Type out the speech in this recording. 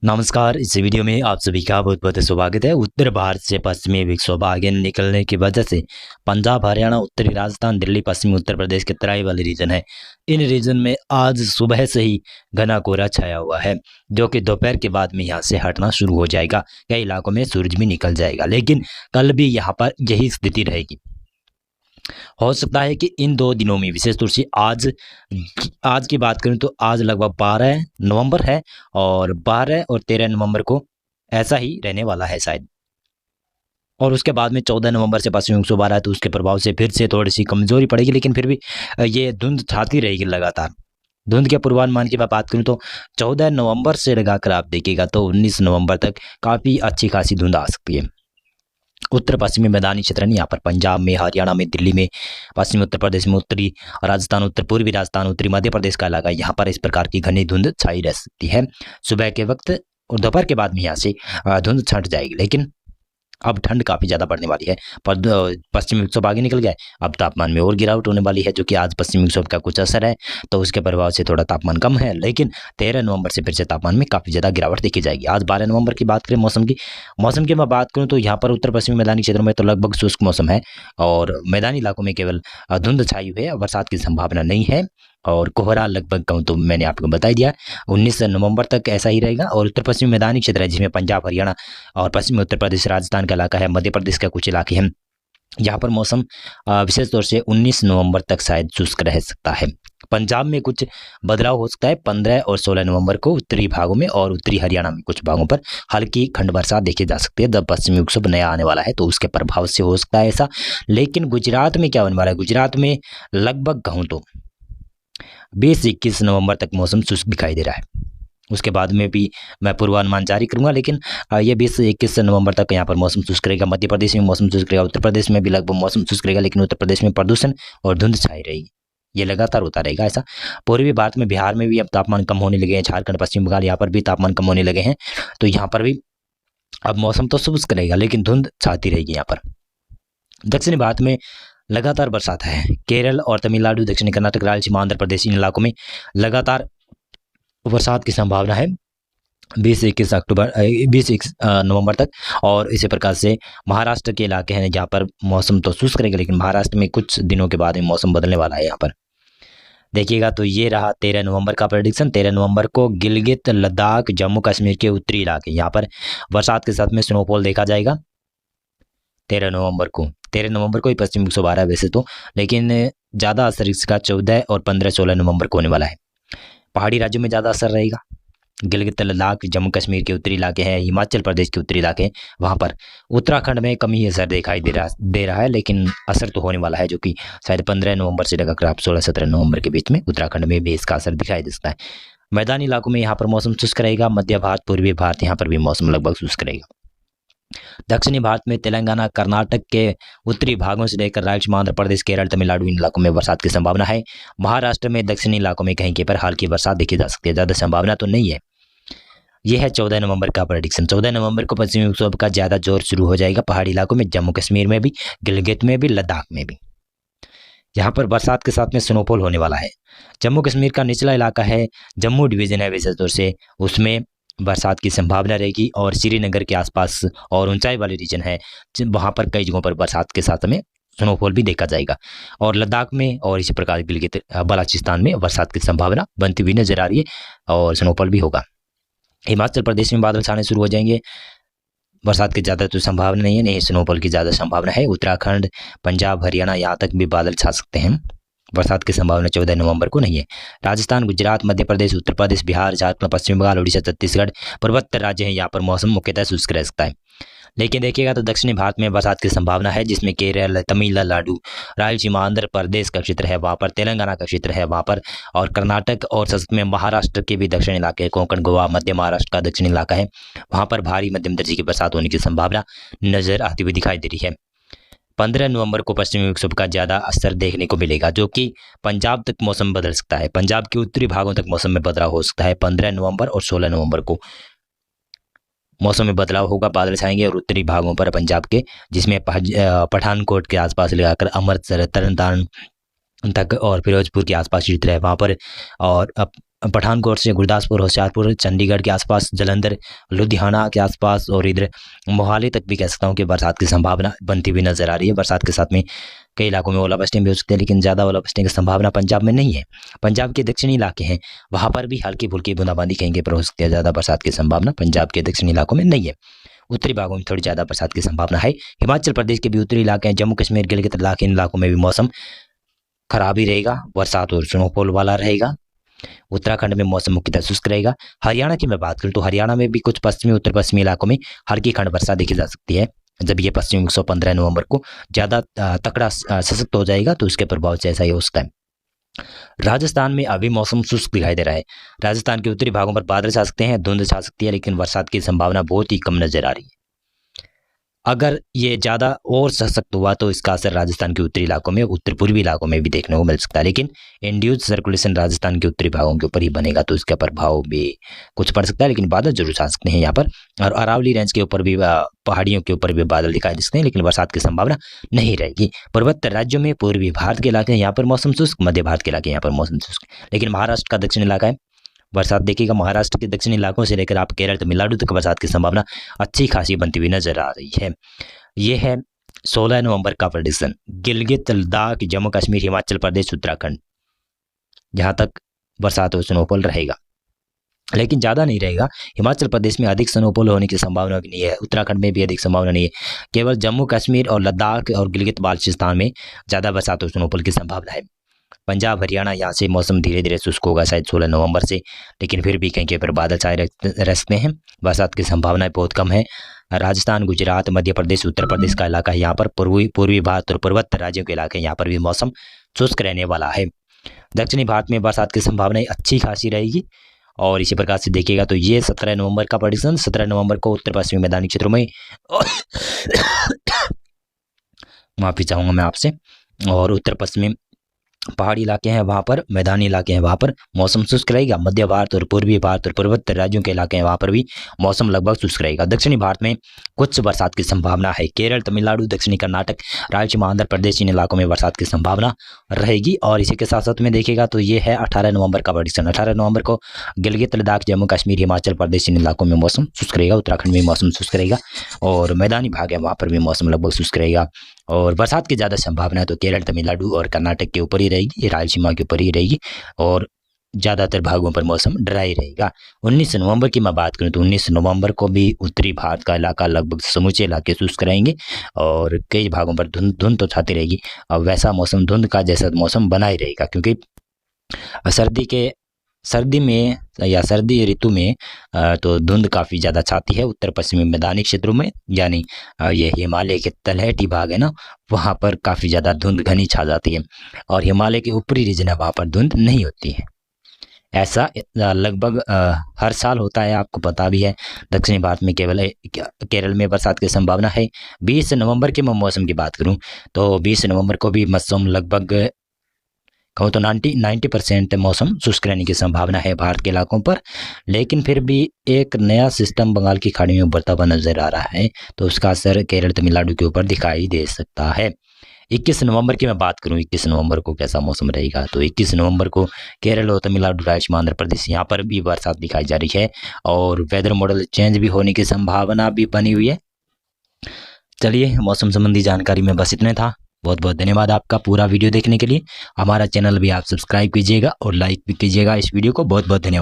नमस्कार। इस वीडियो में आप सभी का बहुत बहुत स्वागत है। उत्तर भारत से पश्चिमी विक्षोभ आगे निकलने की वजह से पंजाब, हरियाणा, उत्तरी राजस्थान, दिल्ली, पश्चिमी उत्तर प्रदेश के तराई वाले रीजन है। इन रीजन में आज सुबह से ही घना कोहरा छाया हुआ है, जो कि दोपहर के बाद में यहाँ से हटना शुरू हो जाएगा। कई इलाकों में सूरज भी निकल जाएगा, लेकिन कल भी यहाँ पर यही स्थिति रहेगी। हो सकता है कि इन 2 दिनों में, विशेष रूप से आज की बात करूं तो आज लगभग 12 नवंबर है और 12 और 13 नवंबर को ऐसा ही रहने वाला है शायद। और उसके बाद में 14 नवंबर से पश्चिमी विक्षोभ आ रहा है, तो उसके प्रभाव से फिर से थोड़ी सी कमजोरी पड़ेगी, लेकिन फिर भी ये धुंध छाती रहेगी लगातार। धुंध के पूर्वानुमान की मैं बात करूं तो 14 नवंबर से लगाकर आप देखिएगा तो 19 नवंबर तक काफ़ी अच्छी खासी धुंध आ सकती है। उत्तर पश्चिमी मैदानी क्षेत्र यहाँ पर पंजाब में, हरियाणा में, दिल्ली में, पश्चिमी उत्तर प्रदेश में, उत्तरी राजस्थान, उत्तर पूर्वी राजस्थान, उत्तरी मध्य प्रदेश का इलाका, यहाँ पर इस प्रकार की घनी धुंध छाई रह सकती है सुबह के वक्त। और दोपहर के बाद में यहाँ से धुंध छंट जाएगी, लेकिन अब ठंड काफ़ी ज़्यादा बढ़ने वाली है। पर पश्चिमी विक्षोभ आगे निकल गया है, अब तापमान में और गिरावट होने वाली है, जो कि आज पश्चिमी विक्षोभ का कुछ असर है, तो उसके प्रभाव से थोड़ा तापमान कम है। लेकिन 13 नवंबर से फिर से तापमान में काफ़ी ज़्यादा गिरावट देखी जाएगी। आज 12 नवंबर की बात करें मौसम की मैं बात करूँ तो यहाँ पर उत्तर पश्चिमी मैदानी क्षेत्रों में तो लगभग शुष्क मौसम है, और मैदानी इलाकों में केवल धुंध छाई हुई है, बरसात की संभावना नहीं है। और कोहरा लगभग कहूँ तो मैंने आपको बता ही दिया, 19 नवंबर तक ऐसा ही रहेगा। और उत्तर पश्चिमी मैदानी क्षेत्र है, जिसमें पंजाब, हरियाणा और पश्चिमी उत्तर प्रदेश, राजस्थान का इलाका है, मध्य प्रदेश का कुछ इलाके हैं, यहाँ पर मौसम विशेष तौर से 19 नवंबर तक शायद शुष्क रह सकता है। पंजाब में कुछ बदलाव हो सकता है 15 और 16 नवंबर को उत्तरी भागों में, और उत्तरी हरियाणा में कुछ भागों पर हल्की खंड बरसात देखी जा सकती है। जब पश्चिमी विक्षोभ नया आने वाला है तो उसके प्रभाव से हो सकता है ऐसा। लेकिन गुजरात में क्या होने वाला है? गुजरात में लगभग कहूँ तो 20-21 नवंबर तक मौसम शुष्क दिखाई दे रहा है। उसके बाद में भी मैं पूर्वानुमान जारी करूंगा, लेकिन ये 20-21 नवंबर तक यहाँ पर मौसम शुष्क रहेगा। मध्य प्रदेश में मौसम शुष्क रहेगा, उत्तर प्रदेश में भी लगभग मौसम शुष्क रहेगा, लेकिन उत्तर प्रदेश में प्रदूषण और धुंध छाई रहेगी। ये लगातार होता रहेगा ऐसा। पूर्वी भारत में, बिहार में भी अब तापमान कम होने लगे हैं, झारखंड, पश्चिम बंगाल, यहाँ पर भी तापमान कम होने लगे हैं, तो यहाँ पर भी अब मौसम तो शुष्क रहेगा, लेकिन धुंध छाती रहेगी। यहाँ पर दक्षिणी भारत में लगातार बरसात है। केरल और तमिलनाडु, दक्षिणी कर्नाटक, रायलसीमा, आंध्र प्रदेश, इन इलाकों में लगातार बरसात की संभावना है 20-21 नवंबर तक। और इसी प्रकार से महाराष्ट्र के इलाके हैं, जहाँ पर मौसम तो शुष्क रहेगा, लेकिन महाराष्ट्र में कुछ दिनों के बाद में मौसम बदलने वाला है। यहाँ पर देखिएगा तो ये रहा 13 नवंबर का प्रेडिक्शन। 13 नवंबर को गिलगित, लद्दाख, जम्मू कश्मीर के उत्तरी इलाके, यहाँ पर बरसात के साथ में स्नोफॉल देखा जाएगा 13 नवंबर को ही पश्चिमी विक्षोभ आ रहा है वैसे तो, लेकिन ज़्यादा असर इसका 14 और 15-16 नवंबर को होने वाला है। पहाड़ी राज्यों में ज़्यादा असर रहेगा। गिलगित, लद्दाख, जम्मू कश्मीर के उत्तरी इलाके हैं, हिमाचल प्रदेश के उत्तरी इलाके हैं, वहाँ पर। उत्तराखंड में कम ही असर दिखाई दे रहा है, लेकिन असर तो होने वाला है, जो कि शायद 15 नवंबर से लगाकर आप 16-17 नवंबर के बीच में उत्तराखंड में भी इसका असर दिखाई दे सकता है। मैदानी इलाकों में यहाँ पर मौसम शुष्क रहेगा। मध्य भारत, पूर्वी भारत, यहाँ पर भी मौसम लगभग शुष्क रहेगा। दक्षिणी भारत में तेलंगाना, कर्नाटक के उत्तरी भागों से लेकर रायलसीमा, आंध्र प्रदेश, केरल, तमिलनाडु, इन इलाकों में बरसात की संभावना है। महाराष्ट्र में दक्षिणी इलाकों में कहीं पर हल्की बरसात देखी जा सकती है, ज़्यादा संभावना तो नहीं है। यह है 14 नवंबर का प्रेडिक्शन। 14 नवंबर को पश्चिमी विक्षोभ का ज़्यादा जोर शुरू हो जाएगा पहाड़ी इलाकों में, जम्मू कश्मीर में भी, गिलगित में भी, लद्दाख में भी। यहाँ पर बरसात के साथ में स्नोफॉल होने वाला है। जम्मू कश्मीर का निचला इलाका है, जम्मू डिवीज़न है विशेष तौर से, उसमें बरसात की संभावना रहेगी। और श्रीनगर के आसपास और ऊंचाई वाले रीजन है, वहाँ पर कई जगहों पर बरसात के साथ में स्नोफॉल भी देखा जाएगा। और लद्दाख में और इसी प्रकार गिलगित बलाचिस्तान में बरसात की संभावना बनती हुई नजर आ रही है, और स्नोफॉल भी होगा। हिमाचल प्रदेश में बादल छाने शुरू हो जाएंगे। बरसात की ज़्यादा तो संभावना नहीं है, नहीं स्नोफॉल की ज़्यादा संभावना है। उत्तराखंड, पंजाब, हरियाणा, यहाँ तक भी बादल छा सकते हैं। बरसात की संभावना 14 नवंबर को नहीं है। राजस्थान, गुजरात, मध्य प्रदेश, उत्तर प्रदेश, बिहार, झारखंड, पश्चिम बंगाल, उड़ीसा, छत्तीसगढ़, पूर्वोत्तर राज्य हैं, यहाँ पर मौसम मुख्यतः शुष्क रह सकता है। लेकिन देखिएगा तो दक्षिणी भारत में बरसात की संभावना है, जिसमें केरल, तमिलनाडु, रायलसीमा, आंध्र प्रदेश का क्षेत्र है, वहाँ पर तेलंगाना का क्षेत्र है, वहाँ पर, और कर्नाटक और सतत में महाराष्ट्र के भी दक्षिणी इलाके, कोंकण, गोवा, मध्य महाराष्ट्र का दक्षिणी इलाका है, वहाँ पर भारी मध्यम दर्जे की बरसात होने की संभावना नजर आती हुई दिखाई दे रही है। 15 नवंबर को पश्चिमी विक्षोभ का ज़्यादा असर देखने को मिलेगा, जो कि पंजाब तक मौसम बदल सकता है। पंजाब के उत्तरी भागों तक मौसम में बदलाव हो सकता है। 15 नवंबर और 16 नवंबर को मौसम में बदलाव होगा, बादल छाएंगे, और उत्तरी भागों पर पंजाब के, जिसमें पठानकोट के आसपास लगाकर अमृतसर, तरन तारण तक और फिरोजपुर के आसपास क्षेत्र है, वहाँ पर, और अब पठानकोट से गुरदासपुर, होशियारपुर, चंडीगढ़ के आसपास, जालंधर, लुधियाना के आसपास और इधर मोहाली तक भी कह सकता हूँ कि बरसात की संभावना बनती हुई नजर आ रही है। बरसात के साथ में कई इलाकों में ओलावृष्टि भी हो सकती है, लेकिन ज़्यादा ओलावृष्टि की संभावना पंजाब में नहीं है। पंजाब के दक्षिणी इलाके हैं, वहाँ पर भी हल्की फुल्की बूंदाबांदी कहीं कहीं पर हो सकती है। ज़्यादा बरसात की संभावना पंजाब के दक्षिणी इलाकों में नहीं है। उत्तरी भागों में थोड़ी ज़्यादा बरसात की संभावना है। हिमाचल प्रदेश के भी उत्तरी इलाके हैं, जम्मू कश्मीर, गिलगित इलाके, इन इलाकों में भी मौसम खराब ही रहेगा, बरसात और स्नोफॉल वाला रहेगा। उत्तराखंड में मौसम मुख्यतः शुष्क रहेगा। हरियाणा की मैं बात करूं तो हरियाणा में भी कुछ पश्चिमी, उत्तर पश्चिमी इलाकों में हल्की खंड वर्षा देखी जा सकती है। जब ये पश्चिमी 115 नवंबर को ज़्यादा तकड़ा सशक्त हो जाएगा तो उसके प्रभाव से ऐसा ही हो सकता है। राजस्थान में अभी मौसम शुष्क दिखाई दे रहा है। राजस्थान के उत्तरी भागों पर बादल छा सकते हैं, धुंध छा सकती है, लेकिन बरसात की संभावना बहुत ही कम नजर आ रही है। अगर ये ज़्यादा और सशक्त हुआ तो इसका असर राजस्थान के उत्तरी इलाकों में, उत्तर पूर्वी इलाकों में भी देखने को मिल सकता है, लेकिन इंड्यूस्ड सर्कुलेशन राजस्थान के उत्तरी भागों के ऊपर ही बनेगा तो इसका प्रभाव भी कुछ पड़ सकता है, लेकिन बादल जरूर छा सकते हैं यहाँ पर। और अरावली रेंज के ऊपर भी, पहाड़ियों के ऊपर भी बादल दिखाई दे सकते हैं, लेकिन बरसात की संभावना नहीं रहेगी। पर्वतीय राज्यों में पूर्वी भारत के इलाके यहाँ पर मौसम शुष्क, मध्य भारत के इलाके यहाँ पर मौसम शुष्क, लेकिन महाराष्ट्र का दक्षिण इलाका है, बरसात देखिएगा। महाराष्ट्र के दक्षिणी इलाकों से लेकर आप केरल, तमिलनाडु तक बरसात की संभावना अच्छी खासी बनती हुई नजर आ रही है। ये है 16 नवंबर का प्रेडिक्शन। गिलगित, लद्दाख, जम्मू कश्मीर, हिमाचल प्रदेश, उत्तराखंड, जहां तक बरसात और स्नोफॉल रहेगा, लेकिन ज़्यादा नहीं रहेगा। हिमाचल प्रदेश में अधिक स्नोफॉल होने की संभावना भी नहीं है, उत्तराखंड में भी अधिक संभावना नहीं है। केवल जम्मू कश्मीर और लद्दाख और गिलगित बाल्टिस्तान में ज़्यादा बरसात और स्नोफॉल की संभावना है। पंजाब, हरियाणा, यहाँ से मौसम धीरे धीरे शुष्क होगा शायद 16 नवंबर से, लेकिन फिर भी कहीं कहीं पर बादल छाए रह सकते हैं। बरसात की संभावनाएं बहुत कम है। राजस्थान, गुजरात, मध्य प्रदेश, उत्तर प्रदेश का इलाका है, यहाँ पर पूर्वी भारत और पर्वतीय राज्यों के इलाके, यहाँ पर भी मौसम शुष्क रहने वाला है। दक्षिणी भारत में बरसात की संभावनाएं अच्छी खासी रहेगी। और इसी प्रकार से देखिएगा तो ये 17 नवंबर का प्रेडिक्शन। 17 नवंबर को उत्तर पश्चिमी मैदानी क्षेत्रों में माफी चाहूँगा मैं आपसे, और उत्तर पश्चिमी पहाड़ी इलाके हैं वहाँ पर, मैदानी इलाके हैं वहाँ पर मौसम शुष्क रहेगा। मध्य भारत और पूर्वी भारत और पर्वतीय राज्यों के इलाके हैं वहाँ पर भी मौसम लगभग शुष्क रहेगा। दक्षिणी भारत में कुछ बरसात की संभावना है। केरल, तमिलनाडु, दक्षिणी कर्नाटक, रायलसीमा, आंध्र प्रदेश, इन इलाकों में बरसात की संभावना रहेगी। और इसी के साथ साथ में देखिएगा तो ये है 18 नवंबर का प्रेडिक्शन। 18 नवंबर को गिलगित, लद्दाख, जम्मू कश्मीर, हिमाचल प्रदेश, इन इलाकों में मौसम शुष्क रहेगा। उत्तराखंड में मौसम शुष्क रहेगा और मैदानी भाग है वहाँ पर भी मौसम लगभग शुष्क रहेगा। और बरसात की ज़्यादा संभावना है तो केरल, तमिलनाडु और कर्नाटक के ऊपर ही रहेगी, रायलसीमा के ऊपर ही रहेगी, और ज़्यादातर भागों पर मौसम ड्राई रहेगा। 19 नवंबर की मैं बात करूं तो 19 नवंबर को भी उत्तरी भारत का इलाका, लगभग समूचे इलाके शुष्क रहेंगे और कई भागों पर धुंध तो छाती रहेगी। और वैसा मौसम, धुंध का जैसा मौसम बना ही रहेगा, क्योंकि सर्दी में या सर्दी ऋतु में तो धुंध काफ़ी ज़्यादा छाती है उत्तर पश्चिमी मैदानी क्षेत्रों में, यानी ये हिमालय के तलहटी भाग है ना, वहाँ पर काफ़ी ज़्यादा धुंध घनी छा जाती है। और हिमालय के ऊपरी रीजन है वहाँ पर धुंध नहीं होती है। ऐसा लगभग हर साल होता है, आपको पता भी है। दक्षिणी भारत में केवल केरल में बरसात की संभावना है। 20 नवंबर के मैं मौसम की बात करूं तो 20 नवंबर को भी मौसम लगभग कहूँ तो 90% मौसम शुष्क रहने की संभावना है भारत के इलाकों पर। लेकिन फिर भी एक नया सिस्टम बंगाल की खाड़ी में उभरता हुआ नजर आ रहा है, तो उसका असर केरल, तमिलनाडु के ऊपर दिखाई दे सकता है। 21 नवंबर की मैं बात करूं, 21 नवंबर को कैसा मौसम रहेगा तो 21 नवंबर को केरल और तमिलनाडु, रायलसीमा, आंध्र प्रदेश, यहाँ पर भी बरसात दिखाई जा रही है और वेदर मॉडल चेंज भी होने की संभावना भी बनी हुई है। चलिए, मौसम संबंधी जानकारी में बस इतने था। बहुत बहुत धन्यवाद आपका पूरा वीडियो देखने के लिए। हमारा चैनल भी आप सब्सक्राइब कीजिएगा और लाइक भी कीजिएगा इस वीडियो को। बहुत बहुत धन्यवाद।